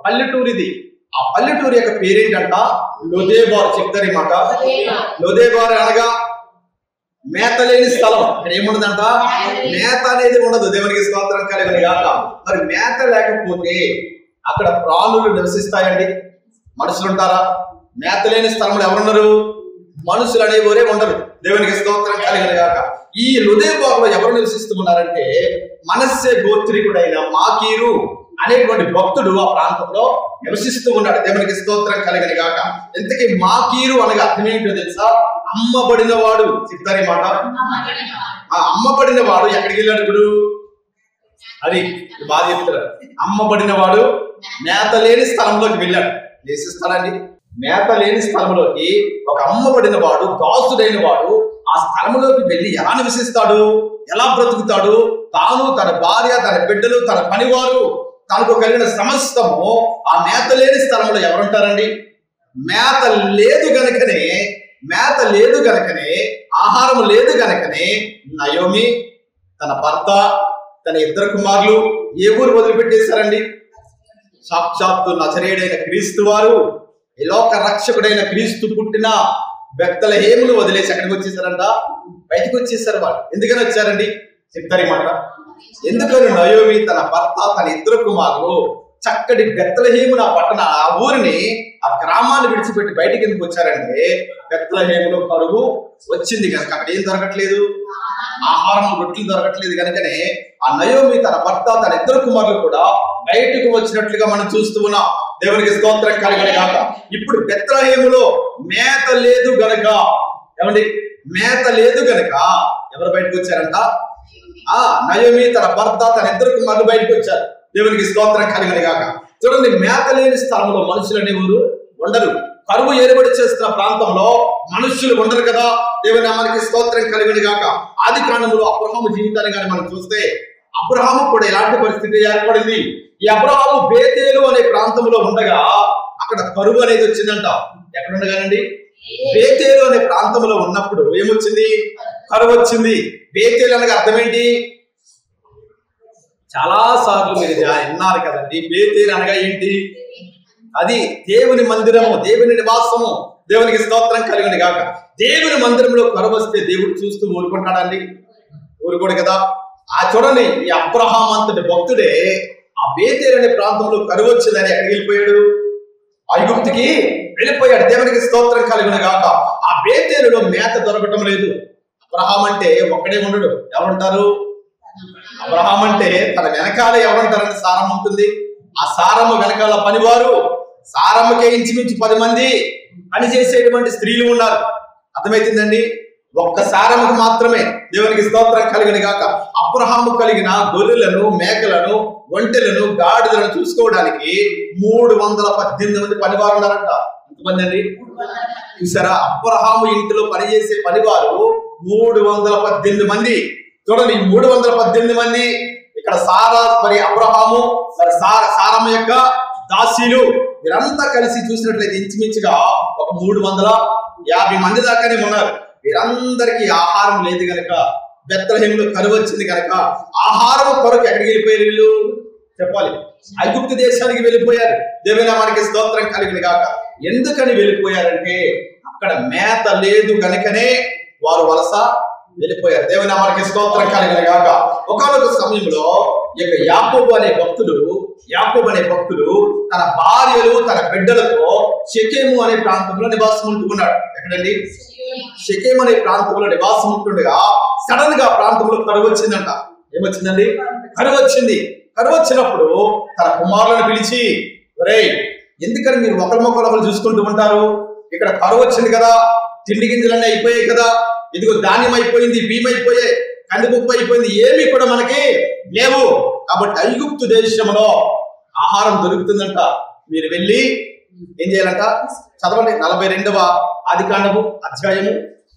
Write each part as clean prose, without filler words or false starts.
పల్లెటూరు ఇది. ఆ పల్లెటూరు యొక్క పేరేంటంట లోదేబార్. చెప్తారు ఈ మాట. లోదేబార్ అనగా మేత లేని స్థలం. ఇక్కడ ఏముండదంట? మేత అనేది ఉండదు. దేవునికి స్తోత్రం కలుగును గాక. మరి మేత లేకపోతే అక్కడ ప్రాణులు నివసిస్తాయండి? మనుషులు ఉంటారా? మేత లేని స్థలంలో ఎవరున్నారు? మనుషులు అనేవారే ఉండరు. దేవునికి స్తోత్రం కలుగును గాక. ఈ లోదేబార్లో ఎవరు నివసిస్తూ ఉన్నారంటే మనస్సే గోత్రికుడైన మాకీరు అనేటువంటి భక్తుడు ఆ ప్రాంతంలో నివసిస్తూ ఉన్నాడు. దేవునికి స్తోత్రం కలుగును గాక. ఇంతకీ మాకీరు అనగా అర్థం ఏంటో తెలుసా? అమ్మబడిన వాడు. చెప్తారు ఈ మాట. అమ్మబడిన వాడు ఎక్కడికి వెళ్ళాడు ఇప్పుడు? అది బాధ చెప్తారు. అమ్మబడిన వాడు మేత లేని స్థలంలోకి వెళ్ళాడు. నివసిస్తాడండి. మేత లేని స్థలంలోకి ఒక అమ్మబడిన వాడు, దాసుడైన వాడు ఆ స్థలంలోకి వెళ్ళి ఎలా నివసిస్తాడు? ఎలా బ్రతుకుతాడు? తాను, తన భార్య, తన బిడ్డలు, తన పనివారు, తనకు కలిగిన సమస్తము ఆ మేత లేని స్థలంలో ఎవరుంటారండి? మేత లేదు గనకనే ఆహారం లేదు గనకనే నయోమి తన భర్త, తన ఇద్దరు కుమారులు ఏ ఊరు వదిలిపెట్టేశారండి? సాక్షాత్తు నజరేయుడైన క్రీస్తు వారు, ఈ లోక రక్షకుడైన క్రీస్తు పుట్టిన బెత్లెహేమును వదిలేసి ఎక్కడికి వచ్చేసారంట? బయటకు వచ్చేసారు. వాళ్ళు ఎందుకని వచ్చారండి? చెప్తారు ఈ మాట. ఎందుకని నయోమి తన భర్త, తన ఇద్దరు కుమారులు చక్కటి బెత్లెహేమున పట్టణ, ఆ ఊరిని, ఆ గ్రామాన్ని విడిచిపెట్టి బయటికి ఎందుకు వచ్చారంటే బెత్లెహేములో కరువు వచ్చింది కనుక అక్కడ ఏం దొరకట్లేదు? ఆహారం, రొట్టెలు దొరకట్లేదు కనుకనే ఆ నయోమి తన భర్త, తన ఇద్దరు కుమారులు కూడా బయటకు వచ్చినట్లుగా మనం చూస్తూ ఉన్నాం. దేవునికి స్తోత్రం కలుగును గాక. ఇప్పుడు బెత్లెహేములో మేత లేదు గనక, ఏమండి, మేత లేదు గనక ఎవరు బయటకు వచ్చారంట? నయోమి తన భర్త, తన ఇద్దరు కుమారులు బయటకు వచ్చారు. దేవునికి స్తోత్రం కలుగును గాక. చూడండి, మేత లేని స్థలంలో మనుషులు అనేవారు ఉండరు. కరువు ఏర్పడి చేస్తున్న ప్రాంతంలో మనుషులు ఉండరు కదా. దేవుని నామానికి స్తోత్రం కలుగును గాక. ఆది కాండములో అబ్రహాము జీవితాన్ని కానీ మనం చూస్తే అబ్రహాము కూడా ఎలాంటి పరిస్థితి ఏర్పడింది? ఈ అబ్రహాము బేతేలు అనే ప్రాంతంలో ఉండగా అక్కడ కరువు అనేది వచ్చిందంట. ఎక్కడ ఉండగానండి? బేతేలు అనే ప్రాంతంలో ఉన్నప్పుడు ఏమొచ్చింది? కరువు వచ్చింది. బేతేలు అనగా అర్థం ఏంటి? చాలా సార్లు మీరు విన్నారు కదండి. బేతేలు అనగా ఏంటి? అది దేవుని మందిరము, దేవుని నివాసము. దేవునికి స్తోత్రం కలుగును గాక. దేవుని మందిరంలో కరువు వస్తే దేవుడు చూస్తూ ఊరుకుంటాడండి? ఊరుకోడు కదా. చూడండి, ఈ అబ్రహాం అంతటి భక్తుడే ఆ బేతేలు అనే ప్రాంతంలో కరువు వచ్చిందని ఎక్కడికి వెళ్ళిపోయాడు? ఐగుప్తుకి వెళ్ళిపోయాడు. దేవునికి స్తోత్రం కలుగును గాక. ఆ బేతేలులో మేత దొరకటం లేదు. అబ్రహాం అంటే ఒక్కడే ఉండడు. ఎవరుంటారు? అబ్రహాం అంటే తన వెనకాల ఎవరుంటారని సారమ్మ ఉంటుంది. ఆ సారమ్మ వెనకాల పనివారు, సారమ్మకే ఇంచుమించు 10 మంది పనిచేసేటువంటి స్త్రీలు ఉన్నారు. అర్థమైతుందండి? ఒక్క సారమ్మకు మాత్రమే. దేవునికి స్తోత్రం కలుగును గాక. అబ్రహాము కలిగిన గొర్రెలను, మేకలను, ఒంటెలను, గాడిదలను చూసుకోవడానికి 318 మంది పనివారు ఉన్నారంట. ఎంతమంది అండి? చూసారా? అబ్రహాము ఇంటిలో పనిచేసే పనివారు 318 మంది. చూడండి, 318 మంది. ఇక్కడ సారా, మరి అబ్రహాము, మరి సారమ్మ యొక్క దాసీలు, వీరంతా కలిసి చూసినట్లయితే ఇంచుమించుగా ఒక 350 మంది దాకానే ఉన్నారు. వీరందరికీ ఆహారం లేదు గనక, బెత్లెహేములో కరువు వచ్చింది కనుక ఆహారం కొరకు ఎక్కడికి వెళ్ళిపోయారు వీళ్ళు? చెప్పాలి. ఐగుప్తు దేశానికి వెళ్ళిపోయారు. దేవుని నామానికి స్తోత్రం కలుగును గాక. ఎందుకని వెళ్ళిపోయారంటే అక్కడ మేత లేదు గనుకనే వారు వలస వెళ్ళిపోయారు. దేవుని నామానికి స్తోత్రం కలుగును గాక. ఒకానొక సమయంలో యాకోబు అనే భక్తుడు తన భార్యలు, తన బిడ్డలతో షెకెము అనే ప్రాంతంలో నివాసం ఉంటున్నాడు. ఎక్కడండి? షెకెము అనే ప్రాంతంలో నివాసం ఉంటుండగా సడన్ గా ప్రాంతంలో కరువు వచ్చిందంట. ఏమొచ్చిందండి? కరువు వచ్చింది. కరువు వచ్చినప్పుడు తన కుమారులను పిలిచి, ఒరేయ్, ఎందుకని మీరు ఒకరినొకరు చూసుకుంటూ ఉంటారు? ఇక్కడ కరువు వచ్చింది కదా, తిండి గింజలన్నీ అయిపోయాయి కదా, ఇదిగో ధాన్యం అయిపోయింది, బియ్యం అయిపోయాయి, కందిపప్పు అయిపోయింది, ఏమీ కూడా మనకి లేవు. కాబట్టి ఐగుప్తు దేశంలో ఆహారం దొరుకుతుందంట. మీరు వెళ్ళి ఏం చేయాలంట? చదవండి. 42వ ఆదికాండము అధ్యాయము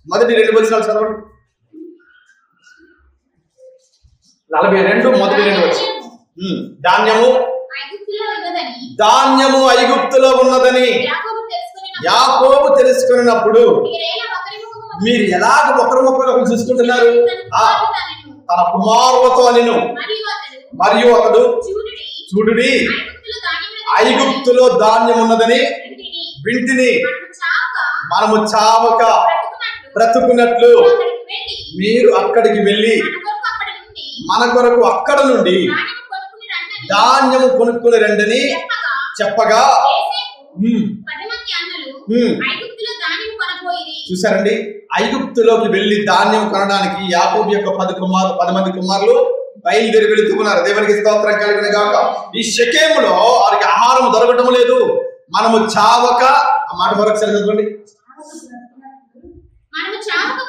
మొదటి 2 వచనాలు చదవండి. 42 మొదటి 2 వచనం. ధాన్యము ఐగుప్తులో ఉన్నదని యాకోబు తెలుసుకున్నప్పుడు మీరు ఎలాగ ఒకరినొకరు చూసుకుంటున్నారు? తన కుమారులతో అనిను, మరియు అతడు చూడుడి ఐగుప్తులో ధాన్యం ఉన్నదని వింటిని, మనము చావక బ్రతుకున్నట్లు మీరు అక్కడికి వెళ్ళి మన కొరకు అక్కడ నుండి ధాన్యము కొనుక్కుని రండని చెప్పగా, చూసారండి, ఐగుప్తులోకి వెళ్లి ధాన్యం కొనడానికి యాకోబు యొక్క 10 మంది కుమారులు బయలుదేరి వెళుతున్నారు. దేవునికి స్తోత్రం కలుగును గాక. ఈ షెకెములో వారికి ఆహారం దొరకటం లేదు. మనము చావక, ఆ మాట మరొకసారి చదవండి.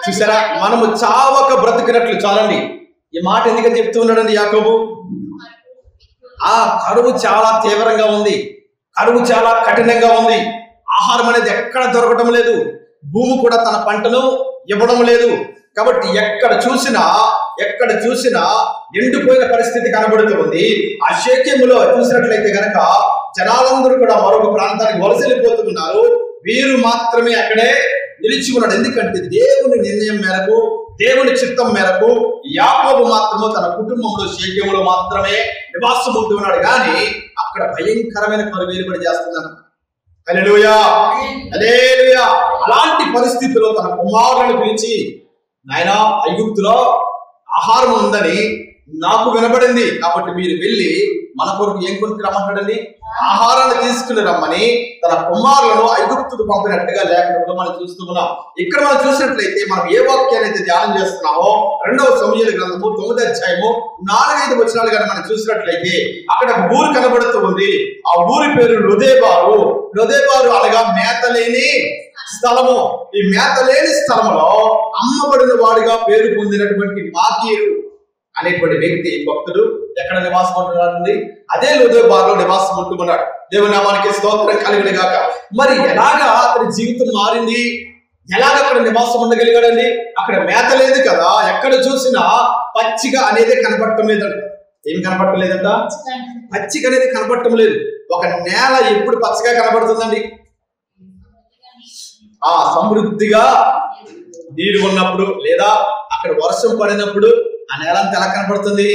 చూసారా, మనము చావక బ్రతికినట్లు. చాలండి, ఈ మాట ఎందుకని చెప్తూ ఉన్నాడండి యాకోబు? ఆ కరువు చాలా తీవ్రంగా ఉంది, కరువు చాలా కఠినంగా ఉంది. ఆహారం అనేది ఎక్కడ దొరకటం లేదు, భూమి కూడా తన పంటను ఇవ్వడం లేదు. కాబట్టి ఎక్కడ చూసినా ఎండిపోయిన పరిస్థితి కనబడుతుంది. ఆ షెకెములో చూసినట్లయితే గనక జనాలందరూ కూడా మరొక ప్రాంతానికి వలస వెళ్ళిపోతున్నారు. వీరు మాత్రమే అక్కడే నిలిచి ఉన్నాడు. ఎందుకంటే దేవుని నిర్ణయం మేరకు, దేవుని చిత్తం మేరకు యాకోబు మాత్రము తన కుటుంబంలో షెకెములో మాత్రమే నివాసం ఉంటూ ఉన్నాడు. కానీ అక్కడ భయంకరమైన కరువు ఏర్పడి చేస్తున్నాడు. హల్లెలూయా, హల్లెలూయా. అలాంటి పరిస్థితుల్లో తన కుమారులను పిలిచి, నాయనా, ఐగుప్తులో ఆహారం ఉందని నాకు వినబడింది, కాబట్టి మీరు వెళ్ళి మన కొరకు ఏం కొనుక్కు రమ్మంటాడండి? ఆహారాన్ని తీసుకుని రమ్మని తన కుమారులను ఐగుప్తుకు పంపినట్టుగా లేఖనంలో మనం చూస్తున్నాం. ఇక్కడ మనం చూసినట్లయితే మనం ఏ వాక్యాన్ని అయితే ధ్యానం చేస్తున్నామో 2వ సమూయేలు గ్రంథము 9వ అధ్యాయము 4-5 వచనాలు కానీ మనం చూసినట్లయితే అక్కడ ఒక ఊరు కనబడుతూ ఉంది. ఆ ఊరి పేరు లొదెబారు. లొదెబారు అనగా మేతలేని స్థలము. ఈ మేతలేని స్థలములో అమ్మబడిన వాడిగా పేరు పొందినటువంటి మాకీరు అనేటువంటి వ్యక్తి, భక్తుడు ఎక్కడ నివాసం ఉంటున్నాడండి? అదే లొదెబారులో నివాసం ఉంటున్నాడు. దేవుని నామానికి స్తోత్రం కలుగును గాక. మరి ఎలాగా అతని జీవితం మారింది? ఎలాగ అక్కడ నివాసం ఉండగలిగాడండి? అక్కడ మేత లేదు కదా, ఎక్కడ చూసినా పచ్చిక అనేది కనపడటం లేదంట. ఏమి కనపడటం లేదంట? పచ్చిక అనేది కనపడటం లేదు. ఒక నేల ఎప్పుడు పచ్చగా కనపడుతుందండి? సమృద్ధిగా నీరు ఉన్నప్పుడు, లేదా అక్కడ వర్షం పడినప్పుడు ఆ నేల అంతా ఎలా కనపడుతుంది?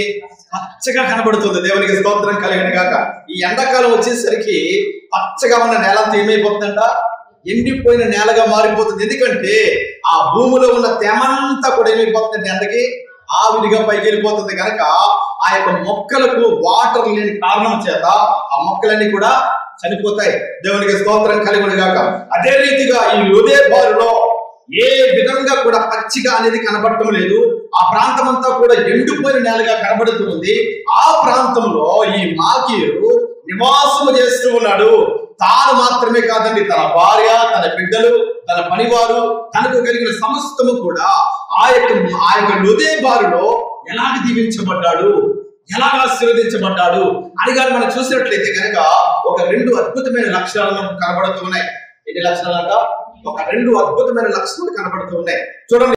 పచ్చగా కనబడుతుంది. దేవునికి స్తోత్రం కలుగును గాక. ఈ ఎండాకాలం వచ్చేసరికి పచ్చగా ఉన్న నేల అంతా ఏమైపోతుందంట? ఎండిపోయిన నేలగా మారిపోతుంది. ఎందుకంటే ఆ భూమిలో ఉన్న తేమంతా కూడా ఏమైపోతుంది? ఎండకి ఆవిరిగా పైకి వెళ్ళిపోతుంది. కనుక ఆ యొక్క మొక్కలకు వాటర్ లేని కారణం చేత ఆ మొక్కలన్నీ కూడా చనిపోతాయి. దేవునికి స్తోత్రం కలుగును గాక. అదే రీతిగా ఈ లొదెబారులో ఏ విధంగా కూడా పచ్చిక అనేది కనబడటం లేదు. ఆ ప్రాంతం అంతా కూడా ఎండిపోయిన నేలగా కనబడుతుంది. ఆ ప్రాంతంలో ఈ మాకీరు నివాసము చేస్తూ ఉన్నాడు. తాను మాత్రమే కాదండి, తన భార్య, తన బిడ్డలు, తన పనివారు, తనకు కలిగిన సమస్తము కూడా ఆ యొక్క లొదెబారులో ఎలాగ దీవించబడ్డాడు, ఎలాగ ఆశీర్వదించబడ్డాడు అని కానీ మనం చూసినట్లయితే కనుక ఒక 2 అద్భుతమైన లక్షణాలు మనకు కనబడుతూ ఉన్నాయి. ఎన్ని లక్షణాలు అంట? ఒక 2 అద్భుతమైన లక్షణాలు కనబడుతూ ఉన్నాయి. చూడండి.